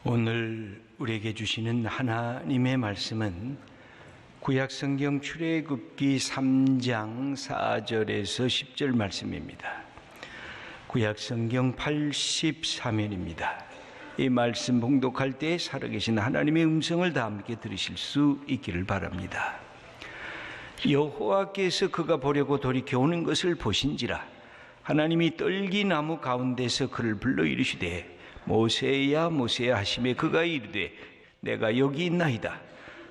오늘 우리에게 주시는 하나님의 말씀은 구약성경 출애굽기 3장 4절에서 10절 말씀입니다. 구약성경 83회입니다. 이 말씀 봉독할 때 살아계신 하나님의 음성을 다 함께 들으실 수 있기를 바랍니다. 여호와께서 그가 보려고 돌이켜오는 것을 보신지라. 하나님이 떨기나무 가운데서 그를 불러 이르시되 모세야 모세야 하시매 그가 이르되 내가 여기 있나이다.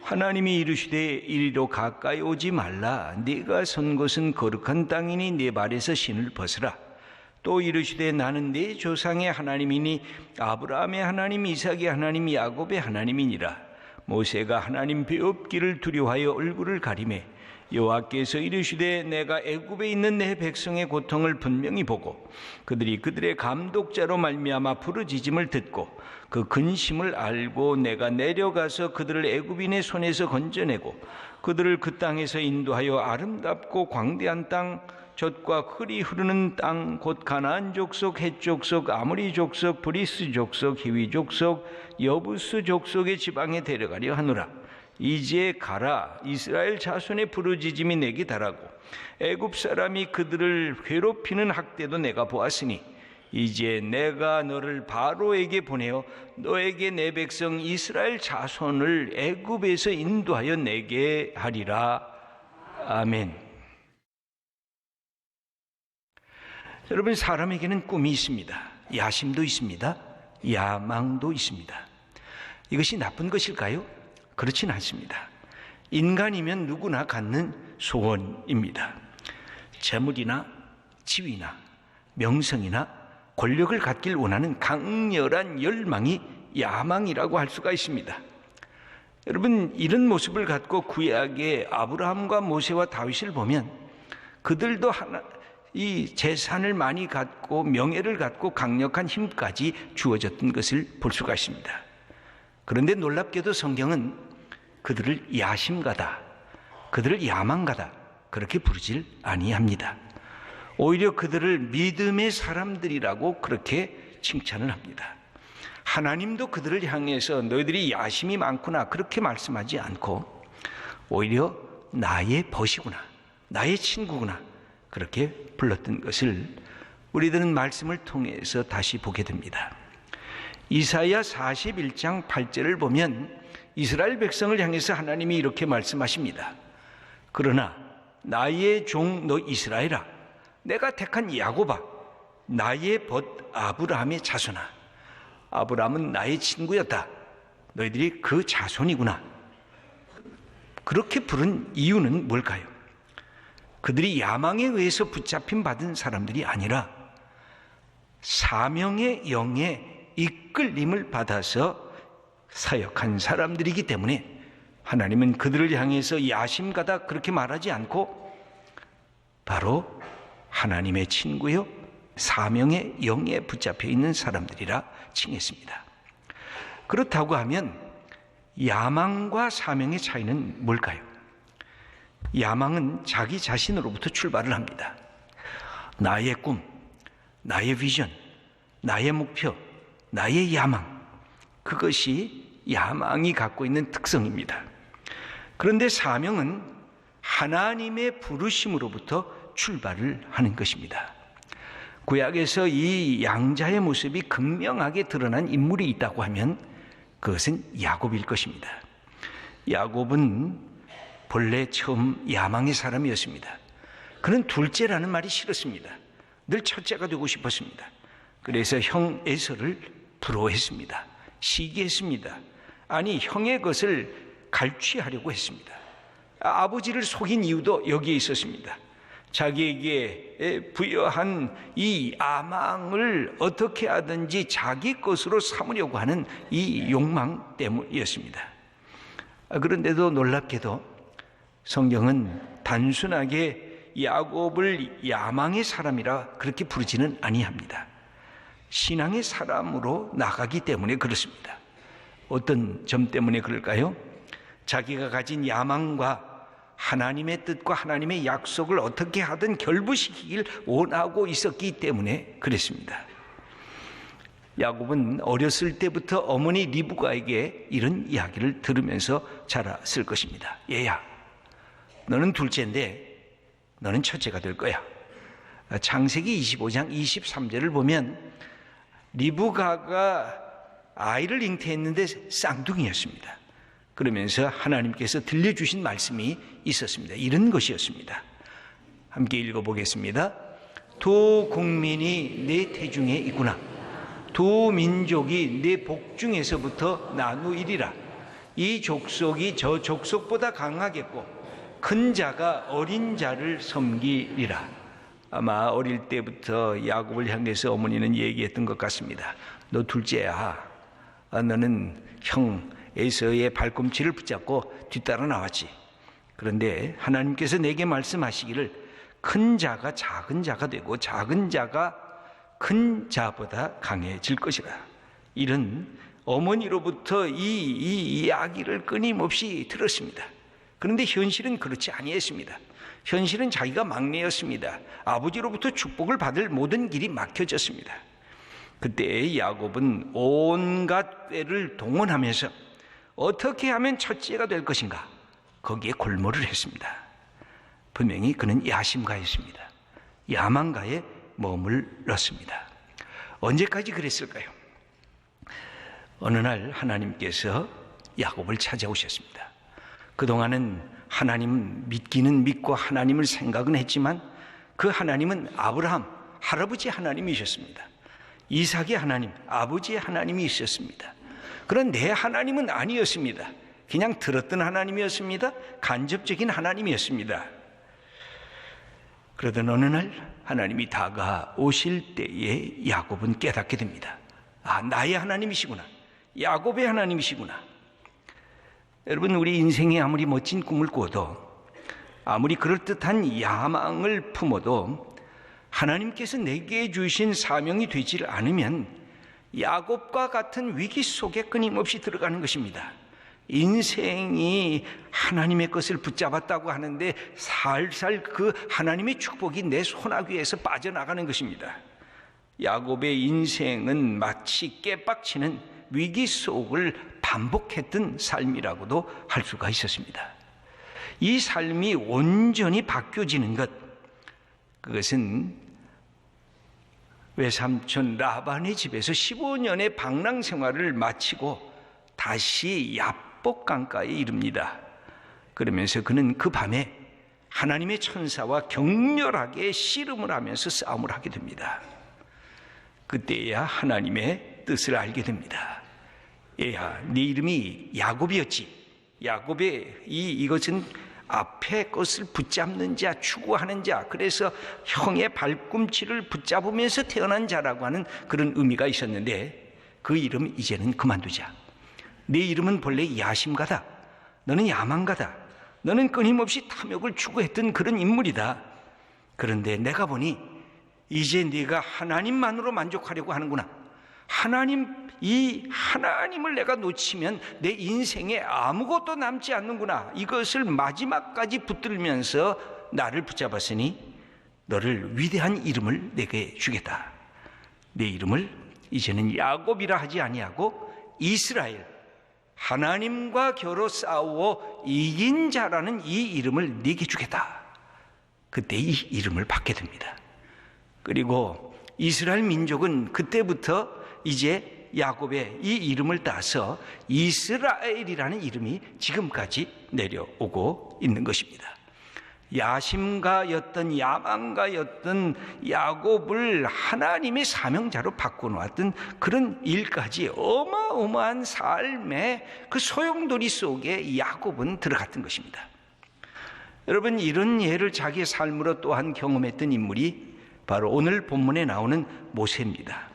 하나님이 이르시되 이리로 가까이 오지 말라. 네가 선 곳은 거룩한 땅이니 네 발에서 신을 벗으라. 또 이르시되 나는 네 조상의 하나님이니 아브라함의 하나님, 이삭의 하나님, 야곱의 하나님이니라. 모세가 하나님 배웁기를 두려워하여 얼굴을 가리매 여호와께서 이르시되 내가 애굽에 있는 내 백성의 고통을 분명히 보고 그들이 그들의 감독자로 말미암아 부르짖음을 듣고 그 근심을 알고 내가 내려가서 그들을 애굽인의 손에서 건져내고 그들을 그 땅에서 인도하여 아름답고 광대한 땅, 젖과 흘이 흐르는 땅, 곧 가나안 족속, 헷 족속, 아모리 족속, 브리스 족속, 히위 족속, 여부스 족속의 지방에 데려가려 하노라. 이제 가라. 이스라엘 자손의 부르짖음이 내게 달하고 애굽 사람이 그들을 괴롭히는 학대도 내가 보았으니 이제 내가 너를 바로에게 보내어 너에게 내 백성 이스라엘 자손을 애굽에서 인도하여 내게 하리라. 아멘. 여러분, 사람에게는 꿈이 있습니다. 야심도 있습니다. 야망도 있습니다. 이것이 나쁜 것일까요? 그렇진 않습니다. 인간이면 누구나 갖는 소원입니다. 재물이나 지위나 명성이나 권력을 갖길 원하는 강렬한 열망이 야망이라고 할 수가 있습니다. 여러분, 이런 모습을 갖고 구약의 아브라함과 모세와 다윗을 보면 그들도 이 재산을 많이 갖고 명예를 갖고 강력한 힘까지 주어졌던 것을 볼 수가 있습니다. 그런데 놀랍게도 성경은 그들을 야심가다, 그들을 야망가다 그렇게 부르질 아니합니다. 오히려 그들을 믿음의 사람들이라고 그렇게 칭찬을 합니다. 하나님도 그들을 향해서 너희들이 야심이 많구나 그렇게 말씀하지 않고 오히려 나의 벗이구나, 나의 친구구나 그렇게 불렀던 것을 우리들은 말씀을 통해서 다시 보게 됩니다. 이사야 41장 8절을 보면 이스라엘 백성을 향해서 하나님이 이렇게 말씀하십니다. 그러나 나의 종 너 이스라엘아, 내가 택한 야곱아, 나의 벗 아브라함의 자손아. 아브라함은 나의 친구였다. 너희들이 그 자손이구나. 그렇게 부른 이유는 뭘까요? 그들이 야망에 의해서 붙잡힌 받은 사람들이 아니라 사명의 영에 이끌림을 받아서 사역한 사람들이기 때문에 하나님은 그들을 향해서 야심가다 그렇게 말하지 않고 바로 하나님의 친구요 사명의 영에 붙잡혀 있는 사람들이라 칭했습니다. 그렇다고 하면 야망과 사명의 차이는 뭘까요? 야망은 자기 자신으로부터 출발을 합니다. 나의 꿈, 나의 비전, 나의 목표, 나의 야망, 그것이 야망이 갖고 있는 특성입니다. 그런데 사명은 하나님의 부르심으로부터 출발을 하는 것입니다. 구약에서 이 양자의 모습이 극명하게 드러난 인물이 있다고 하면 그것은 야곱일 것입니다. 야곱은 본래 처음 야망의 사람이었습니다. 그는 둘째라는 말이 싫었습니다. 늘 첫째가 되고 싶었습니다. 그래서 형 에서를 부러워했습니다. 시기했습니다. 아니, 형의 것을 갈취하려고 했습니다. 아버지를 속인 이유도 여기에 있었습니다. 자기에게 부여한 이 야망을 어떻게 하든지 자기 것으로 삼으려고 하는 이 욕망 때문이었습니다. 그런데도 놀랍게도 성경은 단순하게 야곱을 야망의 사람이라 그렇게 부르지는 아니합니다. 신앙의 사람으로 나가기 때문에 그렇습니다. 어떤 점 때문에 그럴까요? 자기가 가진 야망과 하나님의 뜻과 하나님의 약속을 어떻게 하든 결부시키길 원하고 있었기 때문에 그랬습니다. 야곱은 어렸을 때부터 어머니 리브가에게 이런 이야기를 들으면서 자랐을 것입니다. 얘야, 너는 둘째인데 너는 첫째가 될 거야. 창세기 25장 23절을 보면 리브가가 아이를 잉태했는데 쌍둥이였습니다. 그러면서 하나님께서 들려주신 말씀이 있었습니다. 이런 것이었습니다. 함께 읽어보겠습니다. 두 국민이 내 태중에 있구나. 두 민족이 내 복중에서부터 나누이리라. 이 족속이 저 족속보다 강하겠고 큰 자가 어린 자를 섬기리라. 아마 어릴 때부터 야곱을 향해서 어머니는 얘기했던 것 같습니다. 너 둘째야. 너는 형 에서의 발꿈치를 붙잡고 뒤따라 나왔지. 그런데 하나님께서 내게 말씀하시기를 큰 자가 작은 자가 되고 작은 자가 큰 자보다 강해질 것이라. 이런 어머니로부터 이 이야기를 끊임없이 들었습니다. 그런데 현실은 그렇지 아니했습니다. 현실은 자기가 막내였습니다. 아버지로부터 축복을 받을 모든 길이 막혀졌습니다. 그때 야곱은 온갖 꾀를 동원하면서 어떻게 하면 첫째가 될 것인가, 거기에 골몰을 했습니다. 분명히 그는 야심가였습니다. 야망가에 머물렀습니다. 언제까지 그랬을까요? 어느 날 하나님께서 야곱을 찾아오셨습니다. 그동안은 하나님 믿기는 믿고 하나님을 생각은 했지만 그 하나님은 아브라함, 할아버지 하나님이셨습니다. 이삭의 하나님, 아버지의 하나님이 있었습니다. 그런 내 하나님은 아니었습니다. 그냥 들었던 하나님이었습니다. 간접적인 하나님이었습니다. 그러던 어느 날 하나님이 다가오실 때에 야곱은 깨닫게 됩니다. 아, 나의 하나님이시구나. 야곱의 하나님이시구나. 여러분, 우리 인생에 아무리 멋진 꿈을 꿔도, 아무리 그럴듯한 야망을 품어도 하나님께서 내게 주신 사명이 되지 않으면 야곱과 같은 위기 속에 끊임없이 들어가는 것입니다. 인생이 하나님의 것을 붙잡았다고 하는데 살살 그 하나님의 축복이 내 손아귀에서 빠져나가는 것입니다. 야곱의 인생은 마치 깨빡치는 위기 속을 반복했던 삶이라고도 할 수가 있었습니다. 이 삶이 온전히 바뀌어지는 것, 그것은 외삼촌 라반의 집에서 15년의 방랑 생활을 마치고 다시 야복강가에 이릅니다. 그러면서 그는 그 밤에 하나님의 천사와 격렬하게 씨름을 하면서 싸움을 하게 됩니다. 그때야 하나님의 뜻을 알게 됩니다. 얘야, 네 이름이 야곱이었지. 야곱의 이것은 앞에 것을 붙잡는 자, 추구하는 자, 그래서 형의 발꿈치를 붙잡으면서 태어난 자라고 하는 그런 의미가 있었는데 그 이름 이제는 그만두자. 네 이름은 본래 야심가다. 너는 야망가다. 너는 끊임없이 탐욕을 추구했던 그런 인물이다. 그런데 내가 보니 이제 네가 하나님만으로 만족하려고 하는구나. 이 하나님을 내가 놓치면 내 인생에 아무것도 남지 않는구나. 이것을 마지막까지 붙들면서 나를 붙잡았으니 너를 위대한 이름을 내게 주겠다. 내 이름을 이제는 야곱이라 하지 아니하고 이스라엘, 하나님과 겨루 싸워 이긴 자라는 이 이름을 네게 주겠다. 그때 이 이름을 받게 됩니다. 그리고 이스라엘 민족은 그때부터 이제 야곱의 이 이름을 따서 이스라엘이라는 이름이 지금까지 내려오고 있는 것입니다. 야심가였던 야망가였던 야곱을 하나님의 사명자로 바꿔놓았던 그런 일까지 어마어마한 삶의 그 소용돌이 속에 야곱은 들어갔던 것입니다. 여러분, 이런 예를 자기의 삶으로 또한 경험했던 인물이 바로 오늘 본문에 나오는 모세입니다.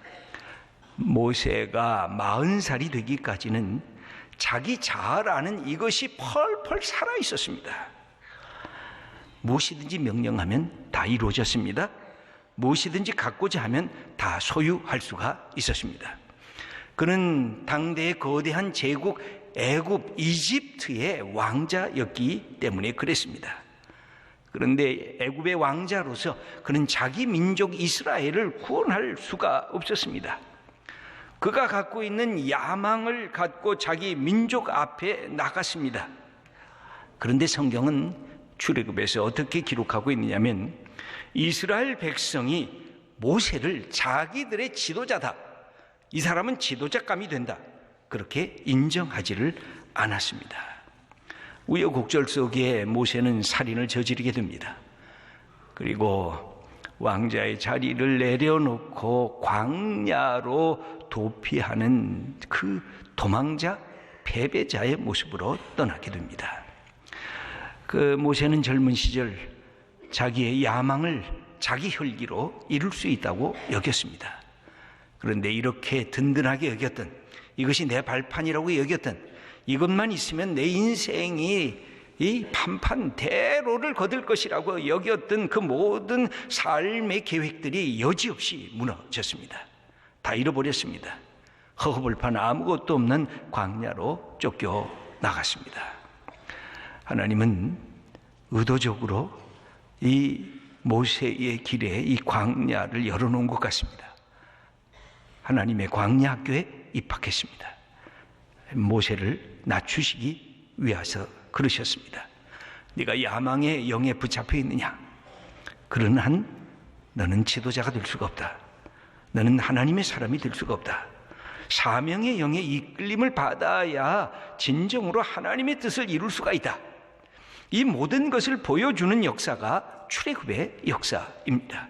모세가 40살이 되기까지는 자기 잘 아는 이것이 펄펄 살아 있었습니다. 무엇이든지 명령하면 다 이루어졌습니다. 무엇이든지 갖고자 하면 다 소유할 수가 있었습니다. 그는 당대의 거대한 제국 애굽, 이집트의 왕자였기 때문에 그랬습니다. 그런데 애굽의 왕자로서 그는 자기 민족 이스라엘을 구원할 수가 없었습니다. 그가 갖고 있는 야망을 갖고 자기 민족 앞에 나갔습니다. 그런데 성경은 출애굽에서 어떻게 기록하고 있느냐면 이스라엘 백성이 모세를 자기들의 지도자다, 이 사람은 지도자감이 된다, 그렇게 인정하지를 않았습니다. 우여곡절 속에 모세는 살인을 저지르게 됩니다. 그리고 왕자의 자리를 내려놓고 광야로 도피하는 그 도망자, 패배자의 모습으로 떠나게 됩니다. 그 모세는 젊은 시절 자기의 야망을 자기 혈기로 이룰 수 있다고 여겼습니다. 그런데 이렇게 든든하게 여겼던, 이것이 내 발판이라고 여겼던, 이것만 있으면 내 인생이 이 판판대로를 거둘 것이라고 여겼던 그 모든 삶의 계획들이 여지없이 무너졌습니다. 다 잃어버렸습니다. 허허벌판 아무것도 없는 광야로 쫓겨 나갔습니다. 하나님은 의도적으로 이 모세의 길에 이 광야를 열어놓은 것 같습니다. 하나님의 광야 학교에 입학했습니다. 모세를 낮추시기 위해서 그러셨습니다. 네가 야망의 영에 붙잡혀 있느냐? 그런 한 너는 지도자가 될 수가 없다. 너는 하나님의 사람이 될 수가 없다. 사명의 영의 이끌림을 받아야 진정으로 하나님의 뜻을 이룰 수가 있다. 이 모든 것을 보여주는 역사가 출애굽의 역사입니다.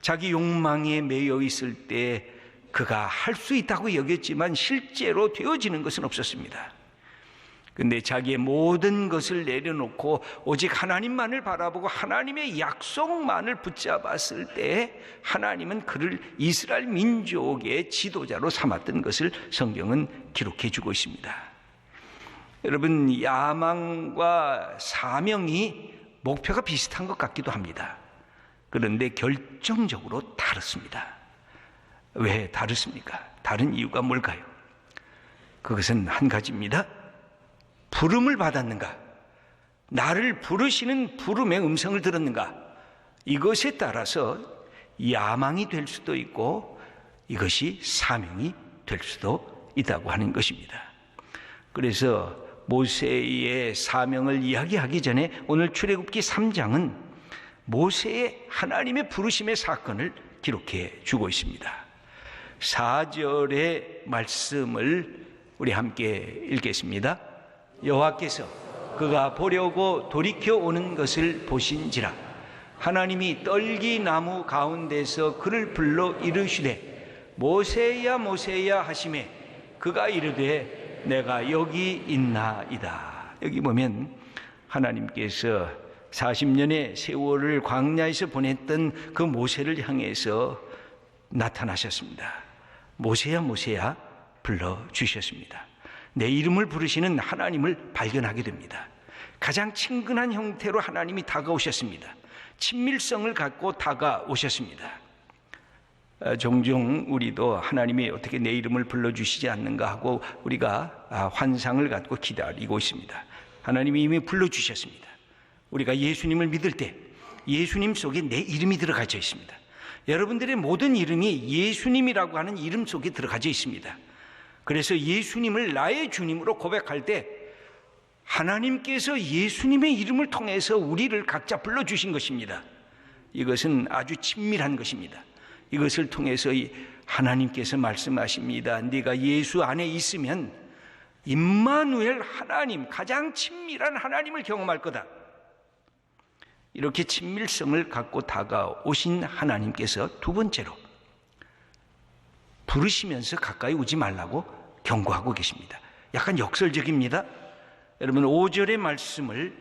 자기 욕망에 매여 있을 때 그가 할 수 있다고 여겼지만 실제로 되어지는 것은 없었습니다. 그런데 자기의 모든 것을 내려놓고 오직 하나님만을 바라보고 하나님의 약속만을 붙잡았을 때 하나님은 그를 이스라엘 민족의 지도자로 삼았던 것을 성경은 기록해 주고 있습니다. 여러분, 야망과 사명이 목표가 비슷한 것 같기도 합니다. 그런데 결정적으로 다릅니다. 왜 다릅니까? 다른 이유가 뭘까요? 그것은 한 가지입니다. 부름을 받았는가? 나를 부르시는 부름의 음성을 들었는가? 이것에 따라서 야망이 될 수도 있고 이것이 사명이 될 수도 있다고 하는 것입니다. 그래서 모세의 사명을 이야기하기 전에 오늘 출애굽기 3장은 모세의 하나님의 부르심의 사건을 기록해 주고 있습니다. 4절의 말씀을 우리 함께 읽겠습니다. 여호와께서 그가 보려고 돌이켜 오는 것을 보신지라 하나님이 떨기나무 가운데서 그를 불러 이르시되 모세야 모세야 하시매 그가 이르되 내가 여기 있나이다. 여기 보면 하나님께서 40년의 세월을 광야에서 보냈던 그 모세를 향해서 나타나셨습니다. 모세야 모세야 불러주셨습니다. 내 이름을 부르시는 하나님을 발견하게 됩니다. 가장 친근한 형태로 하나님이 다가오셨습니다. 친밀성을 갖고 다가오셨습니다. 종종 우리도 하나님이 어떻게 내 이름을 불러주시지 않는가 하고 우리가 환상을 갖고 기다리고 있습니다. 하나님이 이미 불러주셨습니다. 우리가 예수님을 믿을 때 예수님 속에 내 이름이 들어가져 있습니다. 여러분들의 모든 이름이 예수님이라고 하는 이름 속에 들어가져 있습니다. 그래서 예수님을 나의 주님으로 고백할 때 하나님께서 예수님의 이름을 통해서 우리를 각자 불러주신 것입니다. 이것은 아주 친밀한 것입니다. 이것을 통해서 하나님께서 말씀하십니다. 네가 예수 안에 있으면 임마누엘 하나님, 가장 친밀한 하나님을 경험할 거다. 이렇게 친밀성을 갖고 다가오신 하나님께서 두 번째로 부르시면서 가까이 오지 말라고 경고하고 계십니다. 약간 역설적입니다. 여러분 5절의 말씀을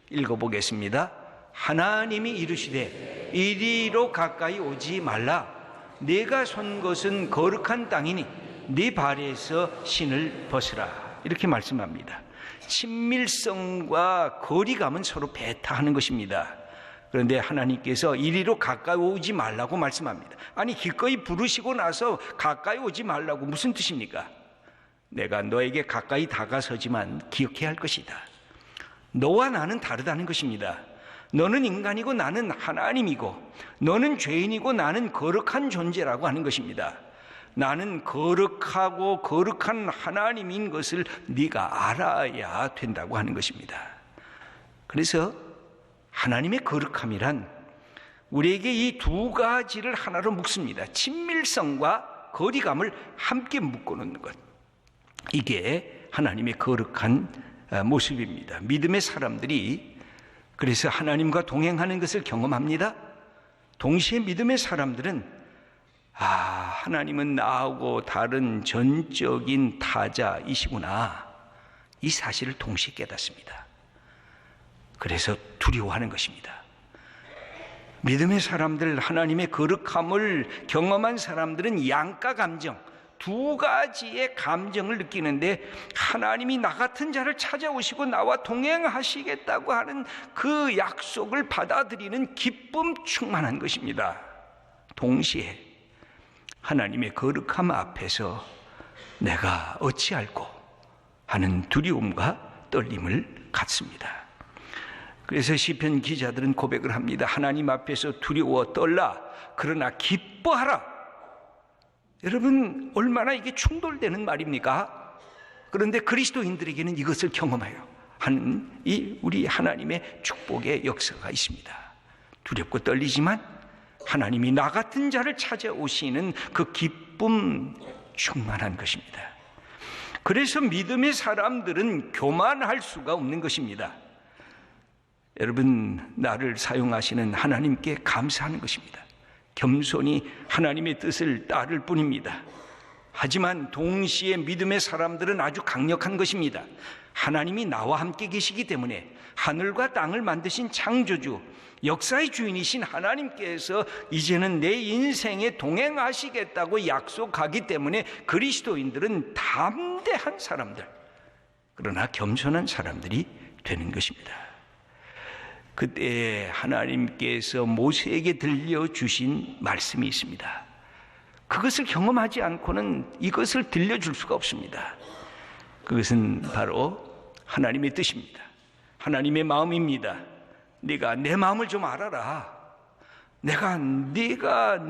읽어보겠습니다. 하나님이 이르시되 이리로 가까이 오지 말라. 네가 선 것은 거룩한 땅이니 네 발에서 신을 벗으라. 이렇게 말씀합니다. 친밀성과 거리감은 서로 배타하는 것입니다. 그런데 하나님께서 이리로 가까이 오지 말라고 말씀합니다. 아니 기꺼이 부르시고 나서 가까이 오지 말라고 무슨 뜻입니까? 내가 너에게 가까이 다가서지만 기억해야 할 것이다. 너와 나는 다르다는 것입니다. 너는 인간이고 나는 하나님이고 너는 죄인이고 나는 거룩한 존재라고 하는 것입니다. 나는 거룩하고 거룩한 하나님인 것을 네가 알아야 된다고 하는 것입니다. 그래서 하나님의 거룩함이란 우리에게 이 두 가지를 하나로 묶습니다. 친밀성과 거리감을 함께 묶어놓는 것, 이게 하나님의 거룩한 모습입니다. 믿음의 사람들이 그래서 하나님과 동행하는 것을 경험합니다. 동시에 믿음의 사람들은 하나님은 나하고 다른 전적인 타자이시구나, 이 사실을 동시에 깨닫습니다. 그래서 두려워하는 것입니다. 믿음의 사람들, 하나님의 거룩함을 경험한 사람들은 양가 감정, 두 가지의 감정을 느끼는데, 하나님이 나 같은 자를 찾아오시고 나와 동행하시겠다고 하는 그 약속을 받아들이는 기쁨 충만한 것입니다. 동시에 하나님의 거룩함 앞에서 내가 어찌할꼬 하는 두려움과 떨림을 갖습니다. 그래서 시편 기자들은 고백을 합니다. 하나님 앞에서 두려워 떨라, 그러나 기뻐하라. 여러분, 얼마나 이게 충돌되는 말입니까? 그런데 그리스도인들에게는 이것을 경험하여 하는 이 우리 하나님의 축복의 역사가 있습니다. 두렵고 떨리지만 하나님이 나 같은 자를 찾아오시는 그 기쁨 충만한 것입니다. 그래서 믿음의 사람들은 교만할 수가 없는 것입니다. 여러분, 나를 사용하시는 하나님께 감사하는 것입니다. 겸손히 하나님의 뜻을 따를 뿐입니다. 하지만 동시에 믿음의 사람들은 아주 강력한 것입니다. 하나님이 나와 함께 계시기 때문에 하늘과 땅을 만드신 창조주, 역사의 주인이신 하나님께서 이제는 내 인생에 동행하시겠다고 약속하기 때문에 그리스도인들은 담대한 사람들, 그러나 겸손한 사람들이 되는 것입니다. 그때 하나님께서 모세에게 들려주신 말씀이 있습니다. 그것을 경험하지 않고는 이것을 들려줄 수가 없습니다. 그것은 바로 하나님의 뜻입니다. 하나님의 마음입니다. 네가 내 마음을 좀 알아라. 네가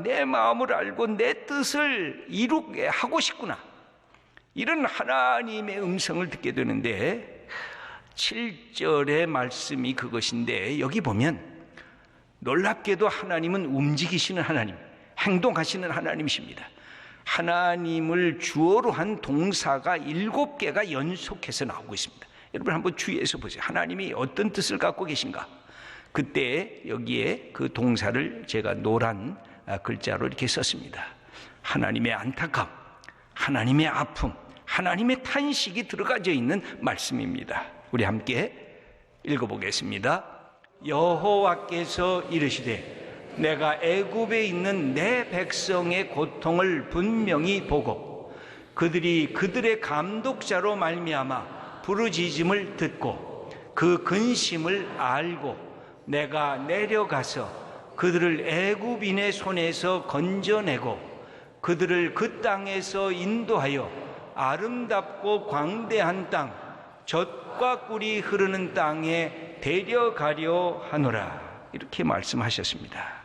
내 마음을 알고 내 뜻을 이루게 하고 싶구나. 이런 하나님의 음성을 듣게 되는데, 7절의 말씀이 그것인데, 여기 보면 놀랍게도 하나님은 움직이시는 하나님, 행동하시는 하나님이십니다. 하나님을 주어로 한 동사가 7개가 연속해서 나오고 있습니다. 여러분 한번 주의해서 보세요. 하나님이 어떤 뜻을 갖고 계신가? 그때 여기에 그 동사를 제가 노란 글자로 이렇게 썼습니다. 하나님의 안타까움, 하나님의 아픔, 하나님의 탄식이 들어가져 있는 말씀입니다. 우리 함께 읽어보겠습니다. 여호와께서 이르시되 내가 애굽에 있는 내 백성의 고통을 분명히 보고 그들이 그들의 감독자로 말미암아 부르짖음을 듣고 그 근심을 알고 내가 내려가서 그들을 애굽인의 손에서 건져내고 그들을 그 땅에서 인도하여 아름답고 광대한 땅, 젖과 꿀이 흐르는 땅에 데려가려 하노라. 이렇게 말씀하셨습니다.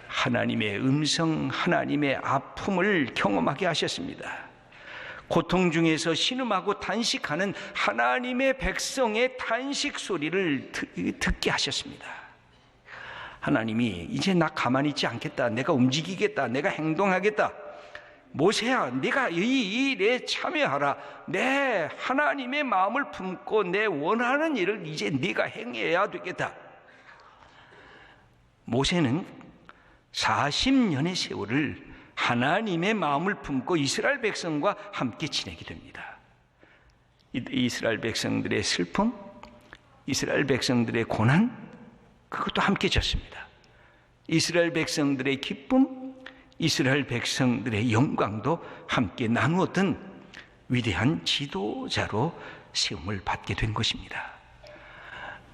하나님의 음성, 하나님의 아픔을 경험하게 하셨습니다. 고통 중에서 신음하고 탄식하는 하나님의 백성의 탄식 소리를 듣게 하셨습니다. 하나님이 이제 나 가만히 있지 않겠다, 내가 움직이겠다, 내가 행동하겠다, 모세야 네가 이 일에 참여하라, 내 하나님의 마음을 품고 내 원하는 일을 이제 네가 행해야 되겠다. 모세는 40년의 세월을 하나님의 마음을 품고 이스라엘 백성과 함께 지내게 됩니다. 이스라엘 백성들의 슬픔, 이스라엘 백성들의 고난, 그것도 함께 졌습니다. 이스라엘 백성들의 기쁨, 이스라엘 백성들의 영광도 함께 나누었던 위대한 지도자로 세움을 받게 된 것입니다.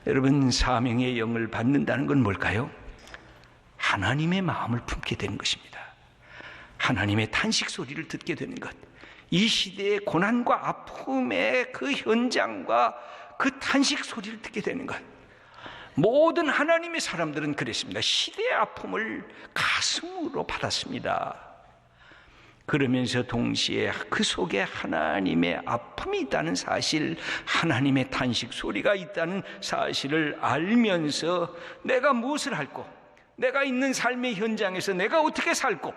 여러분, 사명의 영을 받는다는 건 뭘까요? 하나님의 마음을 품게 되는 것입니다. 하나님의 탄식 소리를 듣게 되는 것, 이 시대의 고난과 아픔의 그 현장과 그 탄식 소리를 듣게 되는 것. 모든 하나님의 사람들은 그랬습니다. 시대의 아픔을 가슴으로 받았습니다. 그러면서 동시에 그 속에 하나님의 아픔이 있다는 사실, 하나님의 탄식 소리가 있다는 사실을 알면서 내가 무엇을 할고, 내가 있는 삶의 현장에서 내가 어떻게 살고,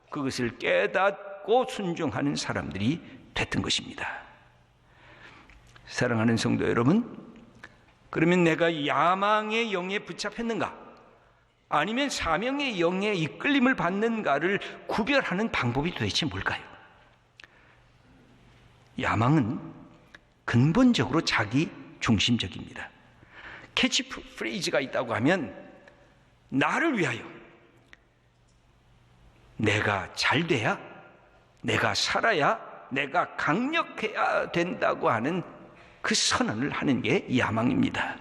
그것을 깨닫고 순종하는 사람들이 됐던 것입니다. 사랑하는 성도 여러분, 그러면 내가 야망의 영에 붙잡혔는가? 아니면 사명의 영에 이끌림을 받는가를 구별하는 방법이 도대체 뭘까요? 야망은 근본적으로 자기 중심적입니다. 캐치프레이즈가 있다고 하면 나를 위하여, 내가 잘 돼야, 내가 살아야, 내가 강력해야 된다고 하는 그 선언을 하는 게 야망입니다.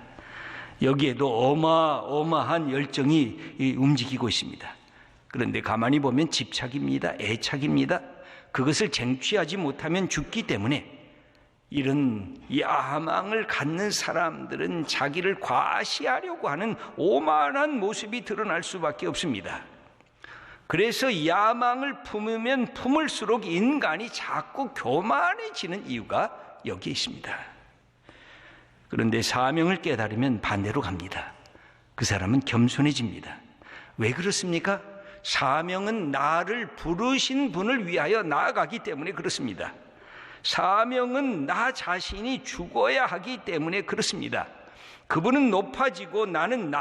여기에도 어마어마한 열정이 움직이고 있습니다. 그런데 가만히 보면 집착입니다. 애착입니다. 그것을 쟁취하지 못하면 죽기 때문에 이런 야망을 갖는 사람들은 자기를 과시하려고 하는 오만한 모습이 드러날 수밖에 없습니다. 그래서 야망을 품으면 품을수록 인간이 자꾸 교만해지는 이유가 여기에 있습니다. 그런데 사명을 깨달으면 반대로 갑니다. 그 사람은 겸손해집니다. 왜 그렇습니까? 사명은 나를 부르신 분을 위하여 나아가기 때문에 그렇습니다. 사명은 나 자신이 죽어야 하기 때문에 그렇습니다. 그분은 높아지고 나는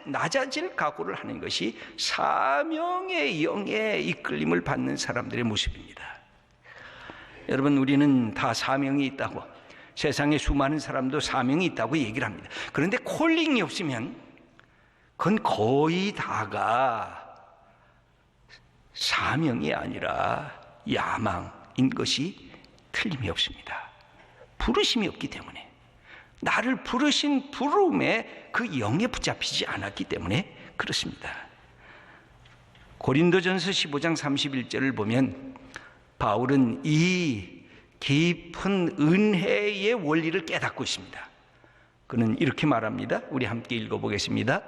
낮아질 각오를 하는 것이 사명의 영에 이끌림을 받는 사람들의 모습입니다. 여러분, 우리는 다 사명이 있다고, 세상에 수많은 사람도 사명이 있다고 얘기를 합니다. 그런데 콜링이 없으면 그건 거의 다가 사명이 아니라 야망인 것이 틀림이 없습니다. 부르심이 없기 때문에, 나를 부르신 부름에 그 영에 붙잡히지 않았기 때문에 그렇습니다. 고린도전서 15장 31절을 보면 바울은 이 깊은 은혜의 원리를 깨닫고 있습니다. 그는 이렇게 말합니다. 우리 함께 읽어보겠습니다.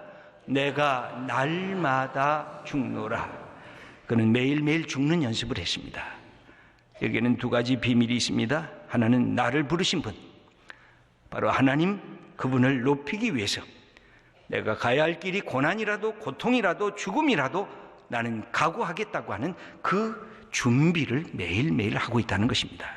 내가 날마다 죽노라. 그는 매일매일 죽는 연습을 했습니다. 여기에는 두 가지 비밀이 있습니다. 하나는 나를 부르신 분, 바로 하나님, 그분을 높이기 위해서 내가 가야 할 길이 고난이라도 고통이라도 죽음이라도 나는 각오하겠다고 하는 그 준비를 매일매일 하고 있다는 것입니다.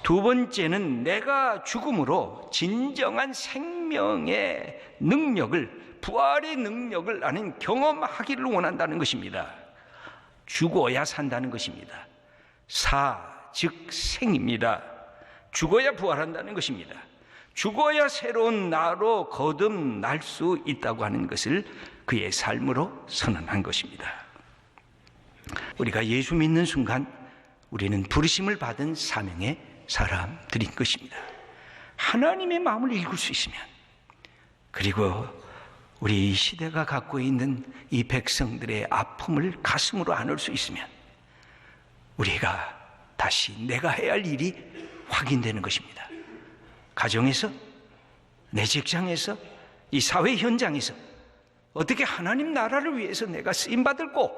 두 번째는 내가 죽음으로 진정한 생명의 능력을, 부활의 능력을 나는 경험하기를 원한다는 것입니다. 죽어야 산다는 것입니다. 즉 생입니다. 죽어야 부활한다는 것입니다. 죽어야 새로운 나로 거듭날 수 있다고 하는 것을 그의 삶으로 선언한 것입니다. 우리가 예수 믿는 순간 우리는 부르심을 받은 사명의 사람들인 것입니다. 하나님의 마음을 읽을 수 있으면, 그리고 우리 이 시대가 갖고 있는 이 백성들의 아픔을 가슴으로 안을 수 있으면 우리가 다시 내가 해야 할 일이 확인되는 것입니다. 가정에서, 내 직장에서, 이 사회 현장에서 어떻게 하나님 나라를 위해서 내가 쓰임받을고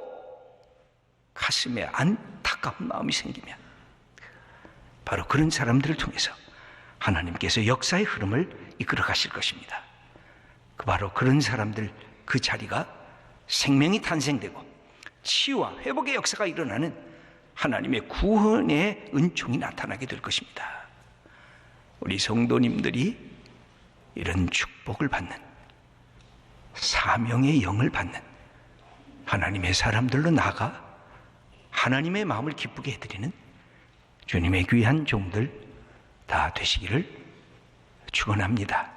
가슴에 안타까운 마음이 생기면 바로 그런 사람들을 통해서 하나님께서 역사의 흐름을 이끌어 가실 것입니다. 바로 그런 사람들, 그 자리가 생명이 탄생되고 치유와 회복의 역사가 일어나는 하나님의 구원의 은총이 나타나게 될 것입니다. 우리 성도님들이 이런 축복을 받는, 사명의 영을 받는 하나님의 사람들로 나아가 하나님의 마음을 기쁘게 해드리는 주님의 귀한 종들 다 되시기를 축원합니다.